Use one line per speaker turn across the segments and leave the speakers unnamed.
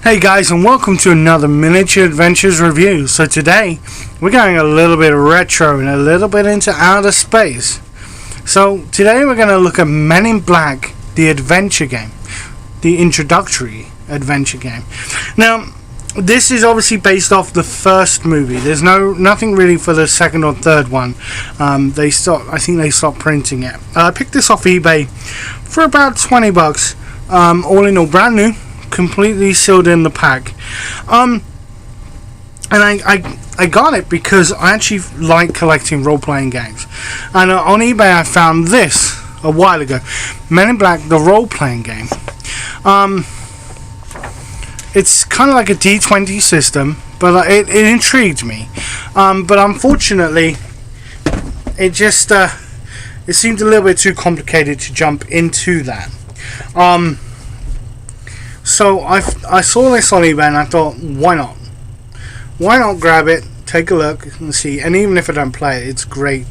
Hey guys, and welcome to another Miniature Adventures review. So today we're going a little bit retro and a little bit into outer space. So today we're going to look at Men in Black, the adventure game, the Introductory Adventure Game. Now this is obviously based off the first movie. There's nothing really for the second or third one. I think they stopped printing it. I picked this off eBay for about $20. All in all, brand new, completely sealed in the pack. And I got it because I actually like collecting role-playing games. And on eBay I found this a while ago, Men in Black, the role-playing game. It's kind of like a D20 system, but it intrigued me. But unfortunately, it just it seemed a little bit too complicated to jump into that. So I saw this on eBay and I thought, why not? Why not grab it, take a look and see? And even if I don't play it, it's great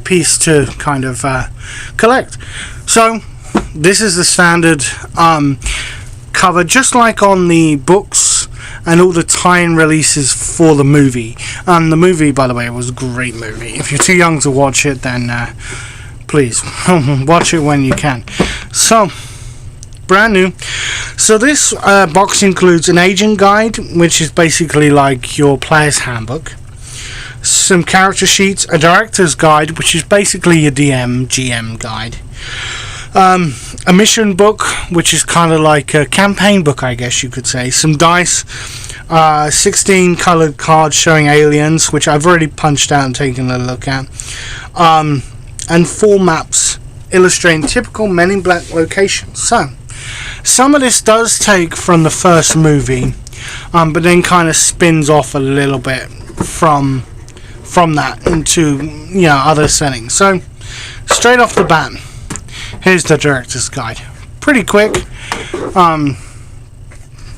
piece to kind of collect. So this is the standard cover, just like on the books and all the tie-in releases for the movie. The movie, by the way, was a great movie. If you're too young to watch it, then please watch it when you can. So brand new. So this box includes an agent guide, which is basically like your player's handbook, some character sheets, a director's guide, which is basically your GM guide, a mission book, which is kind of like a campaign book, I guess you could say, some dice, 16 colored cards showing aliens, which I've already punched out and taken a look at, and 4 maps illustrating typical Men in Black locations. So some of this does take from the first movie, but then kind of spins off a little bit from that into other settings. So straight off the bat, here's the director's guide. Pretty quick,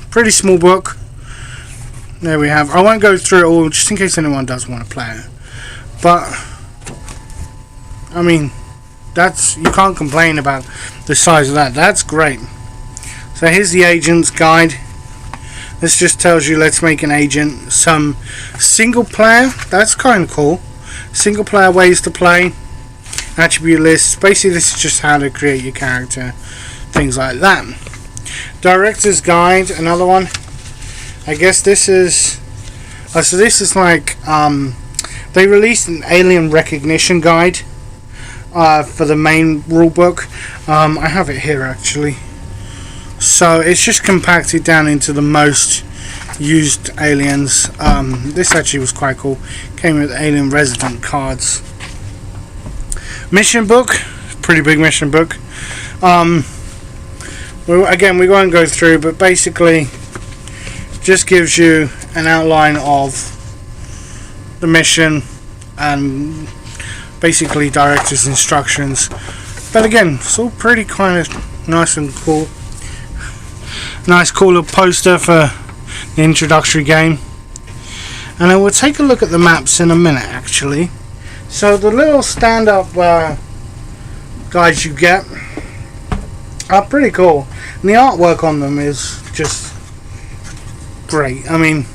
pretty small book. There we have. I won't go through it all, just in case anyone does want to play it. But I mean, you can't complain about the size of that. That's great. So here's the agent's guide. This just tells you, let's make an agent. Some single player, that's kind of cool. Single player ways to play, attribute lists. Basically this is just how to create your character, things like that. Director's guide, another one. I guess this is so this is like they released an alien recognition guide for the main rulebook. I have it here actually. So it's just compacted down into the most used aliens. This actually was quite cool. Came with alien resident cards. Mission book, pretty big mission book. Again, we won't go through, but basically just gives you an outline of the mission and basically director's instructions. But again, it's all pretty kind of nice and cool. Nice cool little poster for the introductory game. And then we'll take a look at the maps in a minute actually. So the little stand-up guides you get are pretty cool. And the artwork on them is just great. I mean,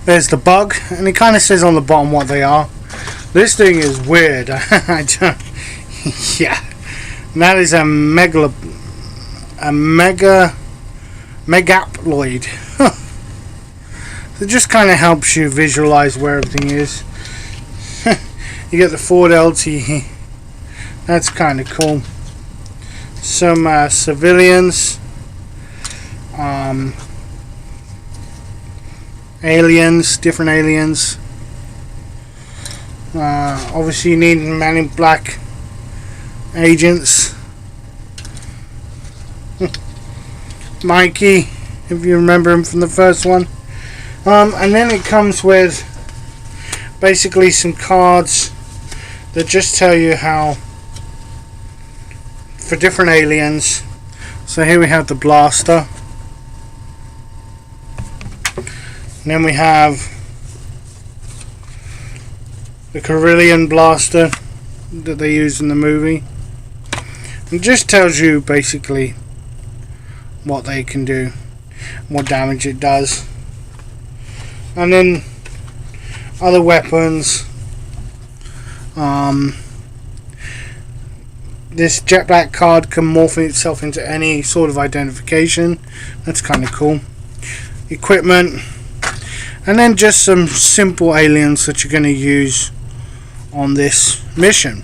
there's the bug, and it kind of says on the bottom what they are. This thing is weird. Yeah. And that is a megaploid. It just kind of helps you visualize where everything is. You get the Ford LT. That's kind of cool. Some civilians, aliens, different aliens. Obviously you need Men in Black agents. Mikey, if you remember him from the first one. And then it comes with basically some cards that just tell you how for different aliens. So here we have the blaster, and then we have the Carillion blaster that they use in the movie. It just tells you basically what they can do. what damage it does. And then other weapons. This jet black card can morph itself into any sort of identification. That's kind of cool. Equipment. And then just some simple aliens that you're going to use on this mission.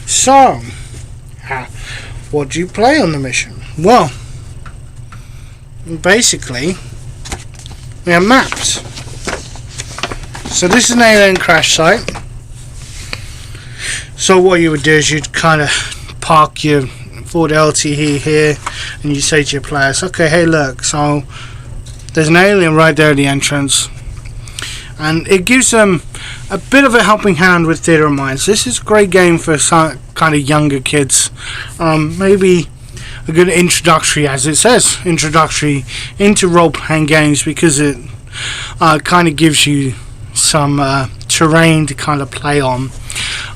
So, what do you play on the mission? Well, basically, we have maps. So this is an alien crash site. So what you would do is you'd kind of park your Ford LTE here, and you say to your players, okay, hey look, so there's an alien right there at the entrance, and it gives them a bit of a helping hand with theatre of minds. This is a great game for some kind of younger kids. Maybe a good introductory, as it says, introductory into role-playing games, because it kind of gives you some terrain to kind of play on.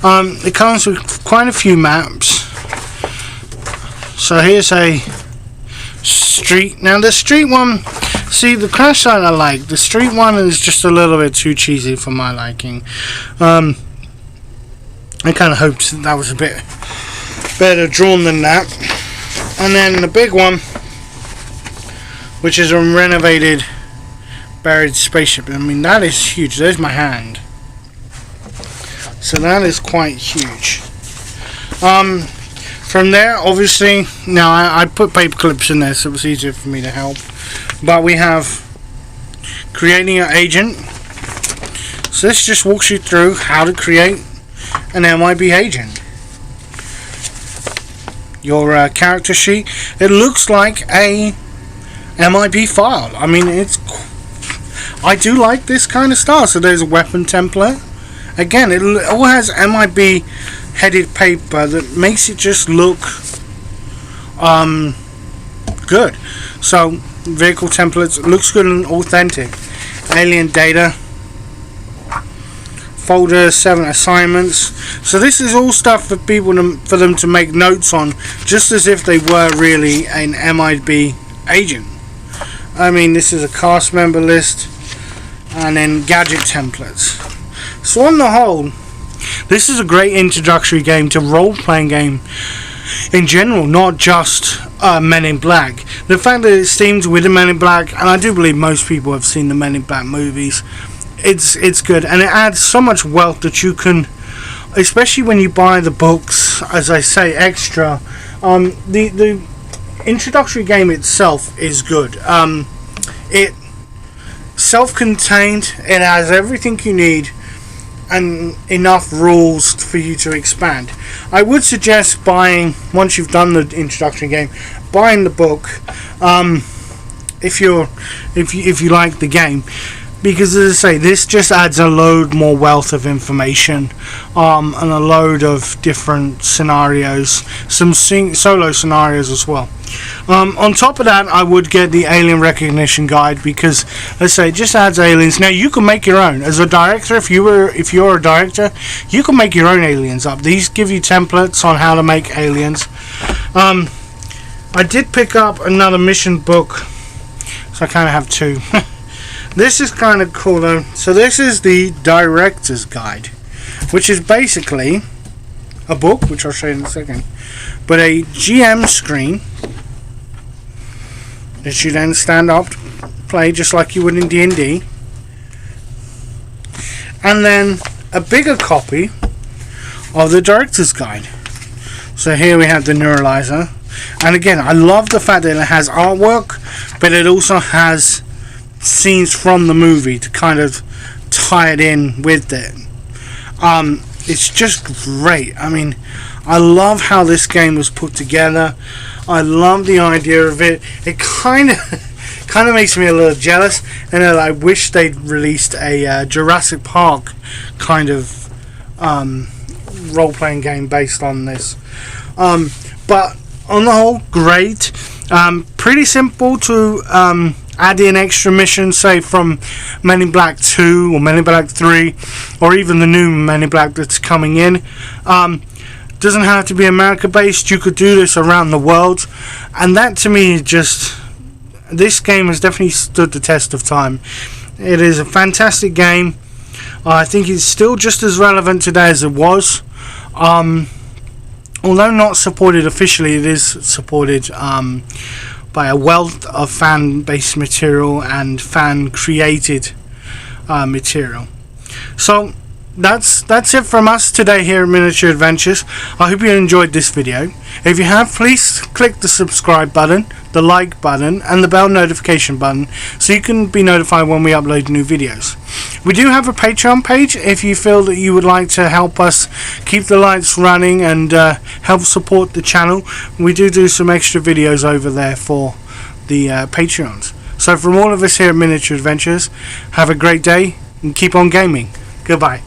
It comes with quite a few maps. So here's a street. Now the street one, see, the crash site I like. The street one is just a little bit too cheesy for my liking. I kind of hoped that was a bit better drawn than that. And then the big one, which is a renovated buried spaceship. I mean, that is huge. There's my hand. So that is quite huge. From there, obviously, now I put paper clips in there so it was easier for me to help. But we have creating an agent. So this just walks you through how to create an MiB agent. Your character sheet. It looks like a MiB file. I mean, I do like this kind of style. So there's a weapon template. Again, it all has MiB headed paper that makes it just look good. So vehicle templates, looks good and authentic. Alien data, folder 7 assignments. So this is all stuff for people for them to make notes on, just as if they were really an MiB agent. I mean, this is a cast member list, and then gadget templates. So on the whole, this is a great introductory game to role-playing game in general, not just Men in Black. The fact that it's themed with the Men in Black, and I do believe most people have seen the Men in Black movies, it's good, and it adds so much wealth that you can, especially when you buy the books, as I say, extra. The introductory game itself is good. It self-contained. It has everything you need and enough rules for you to expand. I would suggest buying, once you've done the introductory game, buying the book if you like the game, because as I say, this just adds a load more wealth of information and a load of different scenarios, some solo scenarios as well. On top of that, I would get the alien recognition guide, because let's say it just adds aliens. Now you can make your own as a director. If you're a director, you can make your own aliens up. These give you templates on how to make aliens. I did pick up another mission book, so I kind of have two. This is kind of cool though. So this is the director's guide, which is basically a book, which I'll show you in a second, but a GM screen that you then stand up, play just like you would in D&D, and then a bigger copy of the director's guide. So here we have the neuralyzer, and again, I love the fact that it has artwork, but it also has scenes from the movie to kind of tie it in with it. It's just great. I mean, I love how this game was put together. I love the idea of it. It kind of makes me a little jealous, and I wish they'd released a Jurassic Park kind of role-playing game based on this. But on the whole, great. Pretty simple to add in extra missions, say from Men in Black 2 or Men in Black 3, or even the new Men in Black that's coming in. Doesn't have to be America based. You could do this around the world, and that to me is just this game has definitely stood the test of time. It is a fantastic game. I think it's still just as relevant today as it was. Although not supported officially, it is supported by a wealth of fan-based material and fan-created material. So that's it from us today here at Miniature Adventures. I hope you enjoyed this video. If you have, please click the subscribe button, the like button, and the bell notification button so you can be notified when we upload new videos. We do have a Patreon page if you feel that you would like to help us keep the lights running and help support the channel. We do some extra videos over there for the Patreons. So from all of us here at Miniature Adventures, have a great day and keep on gaming. Goodbye.